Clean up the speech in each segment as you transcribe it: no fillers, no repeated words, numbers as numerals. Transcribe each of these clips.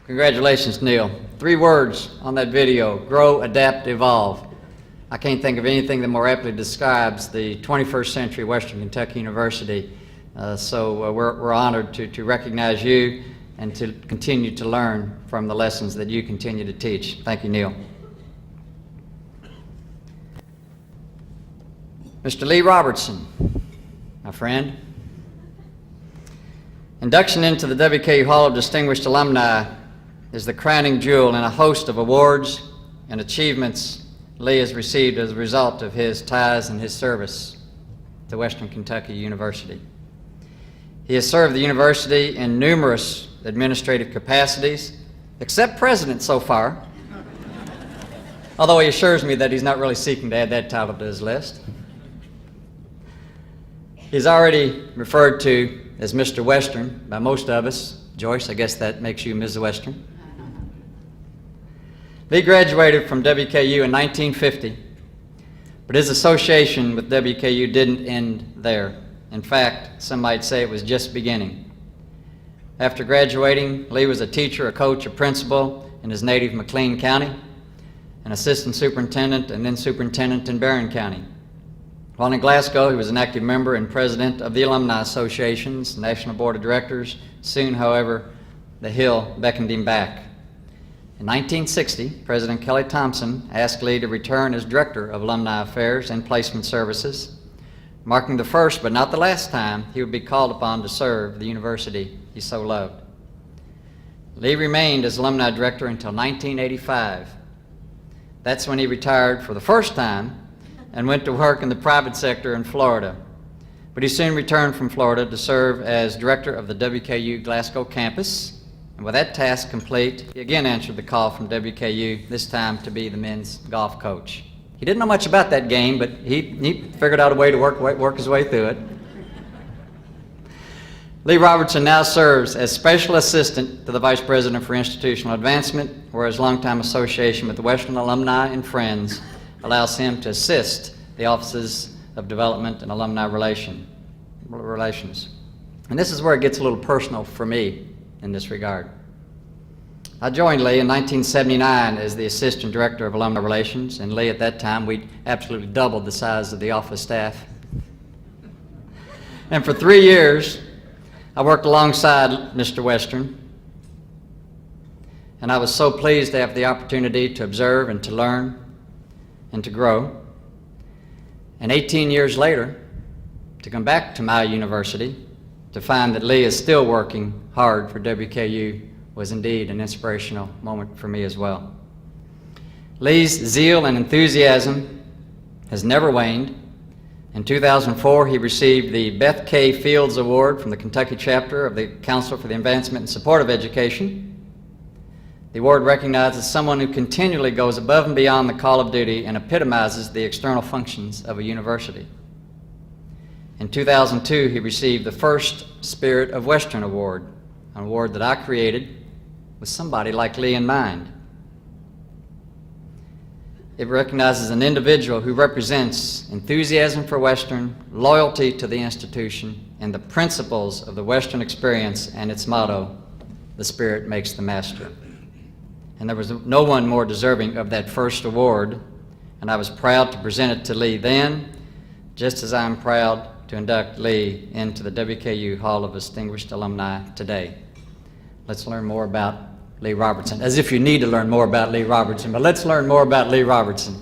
Congratulations, Neil. 3 words on that video: grow, adapt, evolve. I can't think of anything that more aptly describes the 21st century Western Kentucky University. So we're honored to recognize you and to continue to learn from the lessons that you continue to teach. Thank you, Neil. Mr. Lee Robertson, my friend. Induction into the WKU Hall of Distinguished Alumni is the crowning jewel in a host of awards and achievements Lee has received as a result of his ties and his service to Western Kentucky University. He has served the university in numerous administrative capacities, except president so far, although he assures me that he's not really seeking to add that title to his list. He's already referred to as Mr. Western by most of us. Joyce, I guess that makes you Ms. Western. Lee graduated from WKU in 1950, but his association with WKU didn't end there. In fact, some might say it was just beginning. After graduating, Lee was a teacher, a coach, a principal in his native McLean County, an assistant superintendent, and then superintendent in Barron County. While in Glasgow, he was an active member and president of the Alumni Association's National Board of Directors. Soon, however, the Hill beckoned him back. In 1960, President Kelly Thompson asked Lee to return as Director of Alumni Affairs and Placement Services, marking the first but not the last time he would be called upon to serve the university he so loved. Lee remained as Alumni Director until 1985. That's when he retired for the first time and went to work in the private sector in Florida. But he soon returned from Florida to serve as Director of the WKU Glasgow campus. And with that task complete, he again answered the call from WKU, this time to be the men's golf coach. He didn't know much about that game, but he figured out a way to work his way through it. Lee Robertson now serves as Special Assistant to the Vice President for Institutional Advancement, where his longtime association with the Western Alumni and Friends allows him to assist the Offices of Development and Alumni Relations. And this is where it gets a little personal for me in this regard. I joined Lee in 1979 as the Assistant Director of Alumni Relations, and Lee at that time, we'd absolutely doubled the size of the office staff. And for 3 years, I worked alongside Mr. Western, and I was so pleased to have the opportunity to observe and to learn and to grow. And 18 years later, to come back to my university, to find that Lee is still working hard for WKU was indeed an inspirational moment for me as well. Lee's zeal and enthusiasm has never waned. In 2004, he received the Bethke Fields Award from the Kentucky chapter of the Council for the Advancement and Support of Education. The award recognizes someone who continually goes above and beyond the call of duty and epitomizes the external functions of a university. In 2002, he received the first Spirit of Western Award, an award that I created with somebody like Lee in mind. It recognizes an individual who represents enthusiasm for Western, loyalty to the institution, and the principles of the Western experience and its motto, "The Spirit makes the master." And there was no one more deserving of that first award, and I was proud to present it to Lee then, just as I'm proud to induct Lee into the WKU Hall of Distinguished Alumni today. Let's learn more about Lee Robertson, as if you need to learn more about Lee Robertson, but let's learn more about Lee Robertson.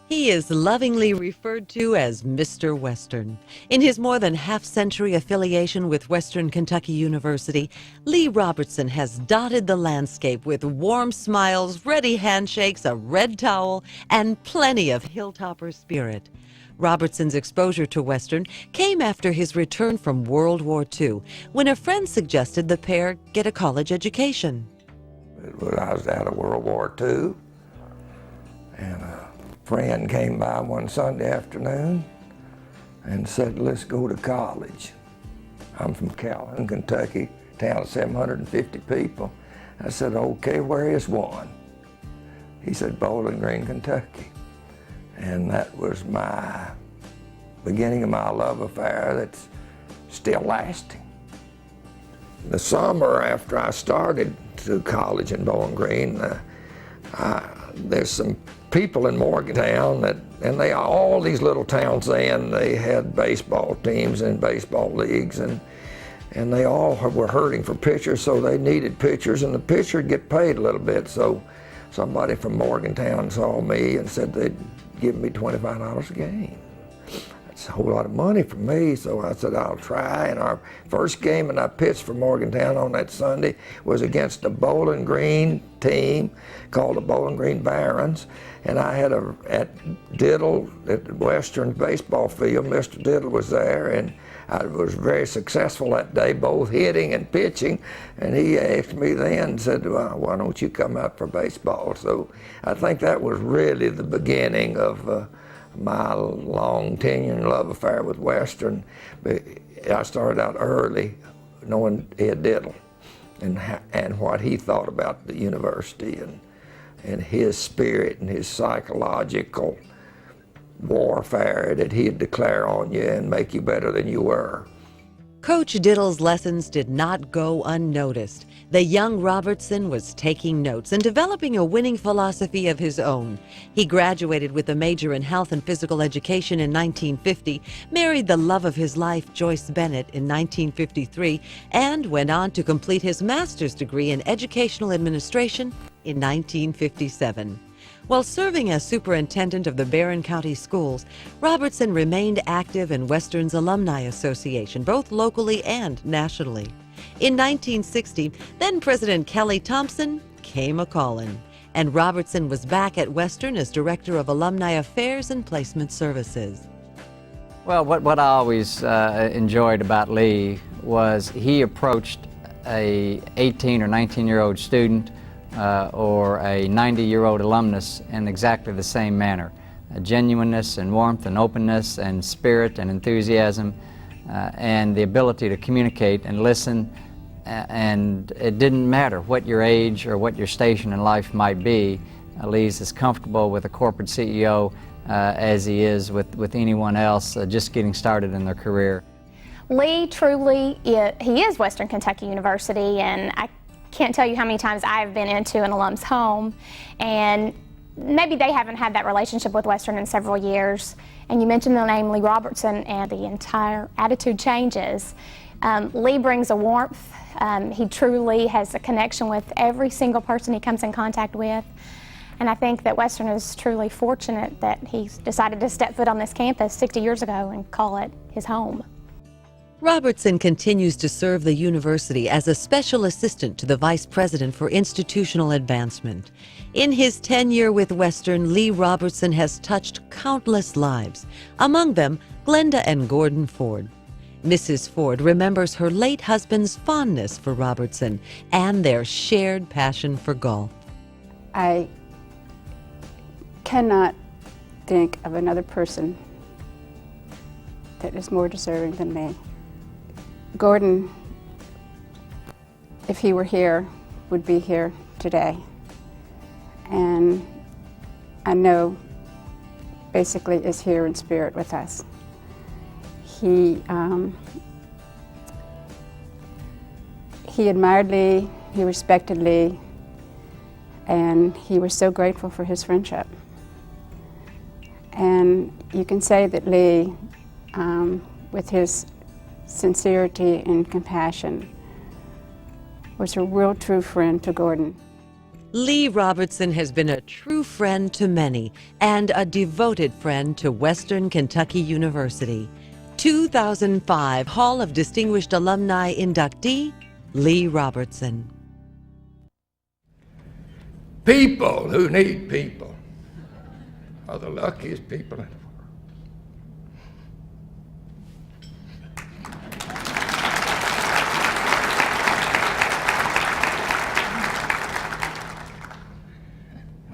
He is lovingly referred to as Mr. Western. In his more than half-century affiliation with Western Kentucky University, Lee Robertson has dotted the landscape with warm smiles, ready handshakes, a red towel, and plenty of hilltopper spirit. Robertson's exposure to Western came after his return from World War II, when a friend suggested the pair get a college education. I was out of World War II, and a friend came by one Sunday afternoon and said, "Let's go to college." I'm from Calhoun, Kentucky, town of 750 people. I said, "Okay, where is one?" He said, "Bowling Green, Kentucky." And that was my beginning of my love affair that's still lasting. the summer after I started to college in Bowling Green, there's some people in Morgantown and they all these little towns then, they had baseball teams and baseball leagues, and they all were hurting for pitchers, so they needed pitchers, and the pitcher would get paid a little bit. So somebody from Morgantown saw me and said they'd give me $25 a game. That's a whole lot of money for me, so I said I'll try. And our first game that I pitched for Morgantown on that Sunday was against a Bowling Green team called the Bowling Green Barons. And I had at Diddle, at the Western baseball field, Mr. Diddle was there, and I was very successful that day, both hitting and pitching. And he asked me then, said, well, why don't you come out for baseball? So I think that was really the beginning of my long tenure and love affair with Western. But I started out early knowing Ed Diddle and what he thought about the university and his spirit and his psychological warfare that he'd declare on you and make you better than you were. Coach Diddle's lessons did not go unnoticed. The young Robertson was taking notes and developing a winning philosophy of his own. He graduated with a major in health and physical education in 1950, married the love of his life, Joyce Bennett, in 1953, and went on to complete his master's degree in educational administration in 1957. While serving as superintendent of the Barron County Schools, Robertson remained active in Western's Alumni Association, both locally and nationally. In 1960, then President Kelly Thompson came a-callin', and Robertson was back at Western as Director of Alumni Affairs and Placement Services. Well, what I always enjoyed about Lee was he approached a 18 or 19-year-old student or a 90-year-old alumnus in exactly the same manner. Genuineness and warmth and openness and spirit and enthusiasm and the ability to communicate and listen, and it didn't matter what your age or what your station in life might be. Lee's as comfortable with a corporate CEO as he is with anyone else just getting started in their career. Lee truly, he is Western Kentucky University, and I can't tell you how many times I've been into an alum's home, and maybe they haven't had that relationship with Western in several years. And you mentioned the name Lee Robertson, and the entire attitude changes. Lee brings a warmth. He truly has a connection with every single person he comes in contact with. And I think that Western is truly fortunate that he decided to step foot on this campus 60 years ago and call it his home. Robertson continues to serve the university as a special assistant to the Vice President for Institutional Advancement. In his tenure with Western, Lee Robertson has touched countless lives, among them Glenda and Gordon Ford. Mrs. Ford remembers her late husband's fondness for Robertson and their shared passion for golf. I cannot think of another person that is more deserving than me. Gordon, if he were here, would be here today. And I know basically is here in spirit with us. He admired Lee, he respected Lee, and he was so grateful for his friendship. And you can say that Lee, with his sincerity and compassion, was a real true friend to Gordon. Lee Robertson has been a true friend to many and a devoted friend to Western Kentucky University. 2005 Hall of Distinguished Alumni inductee, Lee Robertson. People who need people are the luckiest people in the world.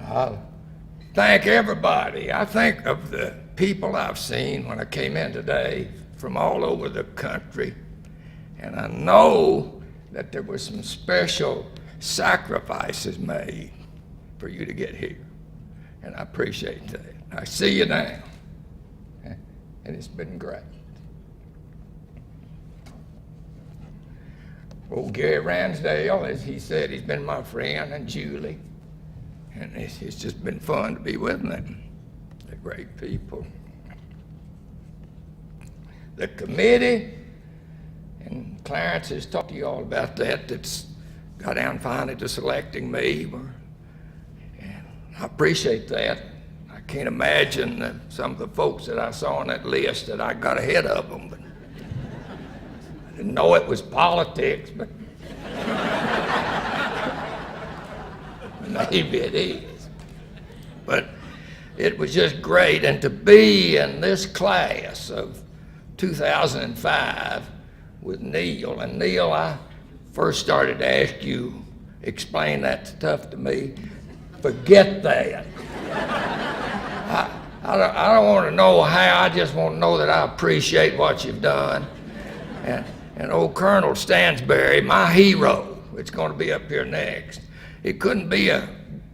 I'll thank everybody. I think of the people I've seen when I came in today from all over the country, and I know that there were some special sacrifices made for you to get here, and I appreciate that. I see you now, and it's been great. Old Gary Ransdale, as he said, he's been my friend, and Julie. And it's just been fun to be with them. They're great people. The committee, and Clarence has talked to you all about that, that's got down finally to selecting me. And I appreciate that. I can't imagine that some of the folks that I saw on that list that I got ahead of them. But I didn't know it was politics, but maybe it is. But it was just great. And to be in this class of 2005 with Neil. And Neil, I first started to ask you, explain that stuff to me. Forget that. I don't want to know how, I just want to know that I appreciate what you've done. And old Colonel Stansberry, my hero, it's going to be up here next. It couldn't be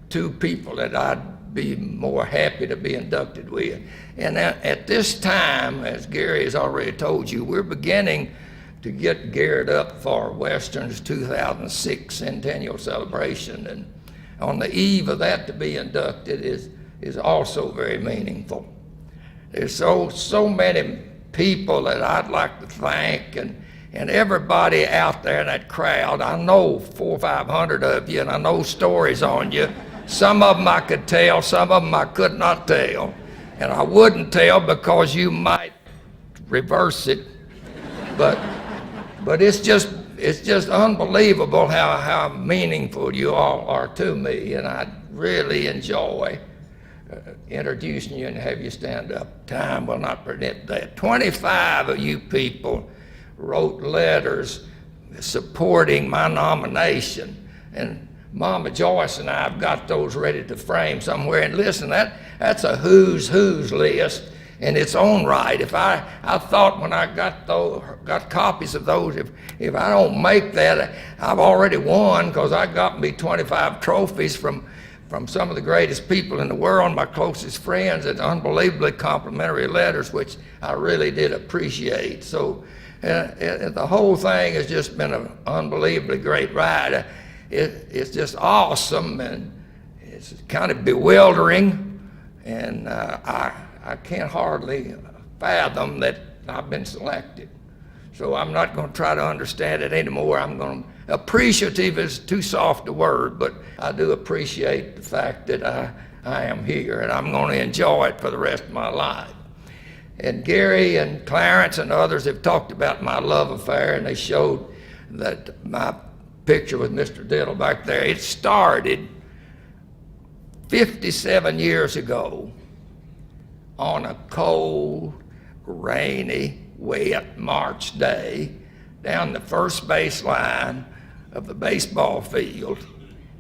two people that I'd be more happy to be inducted with. And at this time, as Gary has already told you, we're beginning to get geared up for Western's 2006 centennial celebration. And on the eve of that, to be inducted is also very meaningful. There's so many people that I'd like to thank, and everybody out there in that crowd. I know 400 or 500 of you, and I know stories on you. Some of them I could tell, some of them I could not tell. And I wouldn't tell because you might reverse it. But it's just unbelievable how meaningful you all are to me, and I really enjoy introducing you and have you stand up. Time will not permit that. 25 of you people wrote letters supporting my nomination, and Mama Joyce and I have got those ready to frame somewhere. And listen, that's a who's list in its own right. If I thought when I got copies of those, if I don't make that, I've already won, because I got me 25 trophies from some of the greatest people in the world, my closest friends, and unbelievably complimentary letters, which I really did appreciate. So the whole thing has just been an unbelievably great ride. It's just awesome, and it's kind of bewildering, and I can't hardly fathom that I've been selected. So I'm not going to try to understand it anymore. Appreciative is too soft a word, but I do appreciate the fact that I am here, and I'm going to enjoy it for the rest of my life. And Gary and Clarence and others have talked about my love affair, and they showed that my picture with Mr. Diddle back there, it started 57 years ago on a cold, rainy, wet March day down the first baseline of the baseball field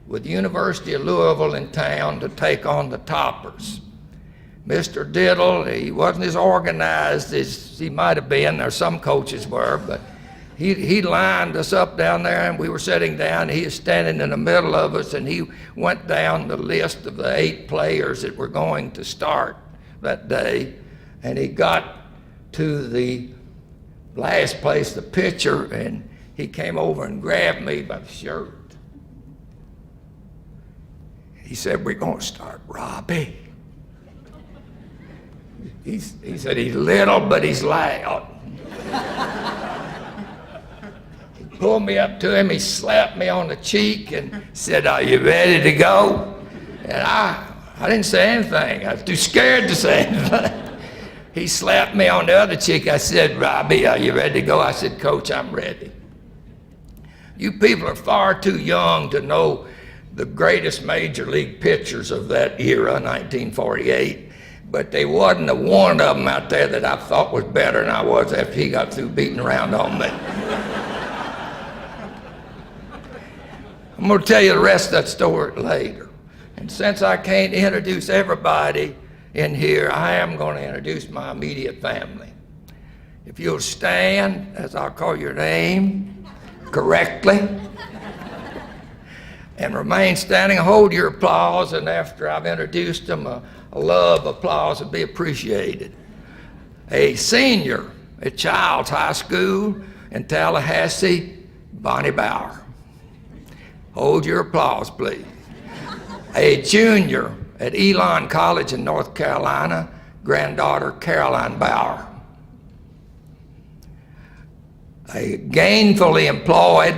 with the University of Louisville in town to take on the Toppers. Mr. Diddle, he wasn't as organized as he might have been, or some coaches were, but he lined us up down there, and we were sitting down. He was standing in the middle of us, and he went down the list of the 8 players that were going to start that day, and he got to the last place, the pitcher, and he came over and grabbed me by the shirt. He said, "We're going to start Robbie." He said, "He's little, but he's loud." He pulled me up to him, he slapped me on the cheek and said, "Are you ready to go?" And I didn't say anything. I was too scared to say anything. He slapped me on the other cheek. I said, "Robbie, are you ready to go?" I said, "Coach, I'm ready." You people are far too young to know the greatest major league pitchers of that era, 1948. But there wasn't a one of them out there that I thought was better than I was after he got through beating around on me. I'm going to tell you the rest of that story later. And since I can't introduce everybody in here, I am going to introduce my immediate family. If you'll stand as I'll call your name correctly, and remain standing, hold your applause, and after I've introduced them, a love applause would be appreciated. A senior at Childs High School in Tallahassee, Bonnie Bauer. Hold your applause, please. A junior at Elon College in North Carolina, granddaughter Caroline Bauer. A gainfully employed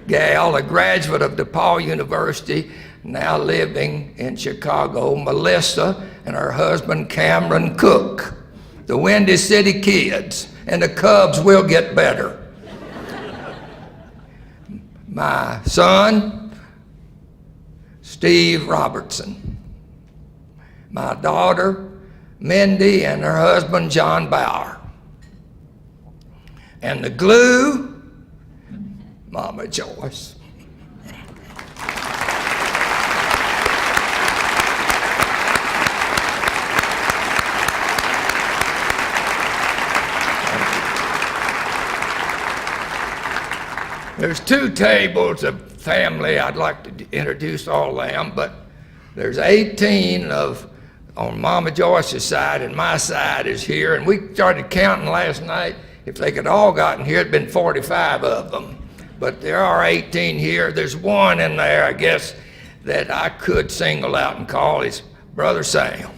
gal, a graduate of DePaul University, now living in Chicago, Melissa, and her husband Cameron Cook. The Windy City Kids, and the Cubs will get better. My son, Steve Robertson. My daughter, Mindy, and her husband, John Bauer. And the glue, Mama Joyce. There's two tables of family. I'd like to introduce all of them, but there's 18 on Mama Joyce's side, and my side is here. And we started counting last night. If they could all gotten here, it'd been 45 of them. But there are 18 here. There's one in there, I guess, that I could single out and call his brother Sam.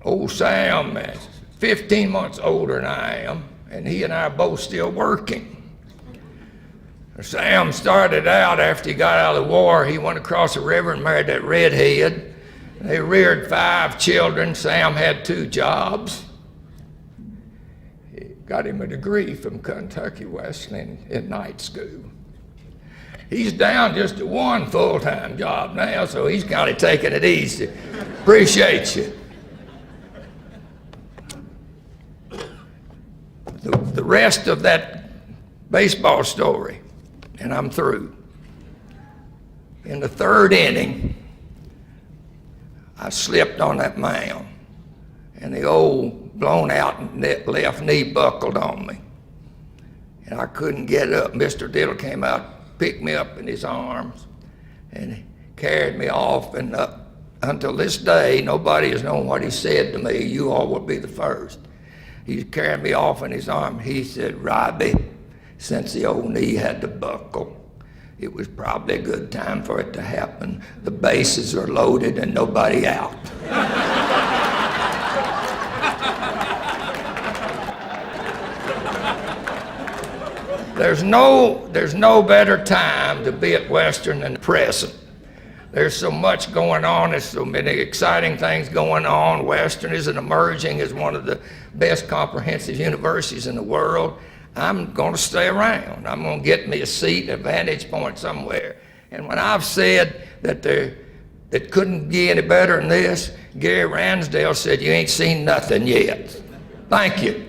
Old Sam is 15 months older than I am, and he and I are both still working. Sam started out after he got out of the war. He went across the river and married that redhead. They reared 5 children. Sam had 2 jobs. He got him a degree from Kentucky Western in night school. He's down just to 1 full-time job now, so he's kind of taking it easy. Appreciate you. The rest of that baseball story, and I'm through. In the 3rd inning, I slipped on that mound, and the old blown out left knee buckled on me, and I couldn't get up. Mr. Diddle came out, picked me up in his arms, and carried me off, and until this day, nobody has known what he said to me. You all will be the first. He carried me off in his arm. He said, "Robbie, since the old knee had to buckle, it was probably a good time for it to happen. The bases are loaded and nobody out." There's no better time to be at Western than the present. There's so much going on. There's so many exciting things going on. Western is emerging as one of the best comprehensive universities in the world. I'm going to stay around. I'm going to get me a seat, a vantage point somewhere. And when I've said that it couldn't be any better than this, Gary Ransdale said, "You ain't seen nothing yet." Thank you.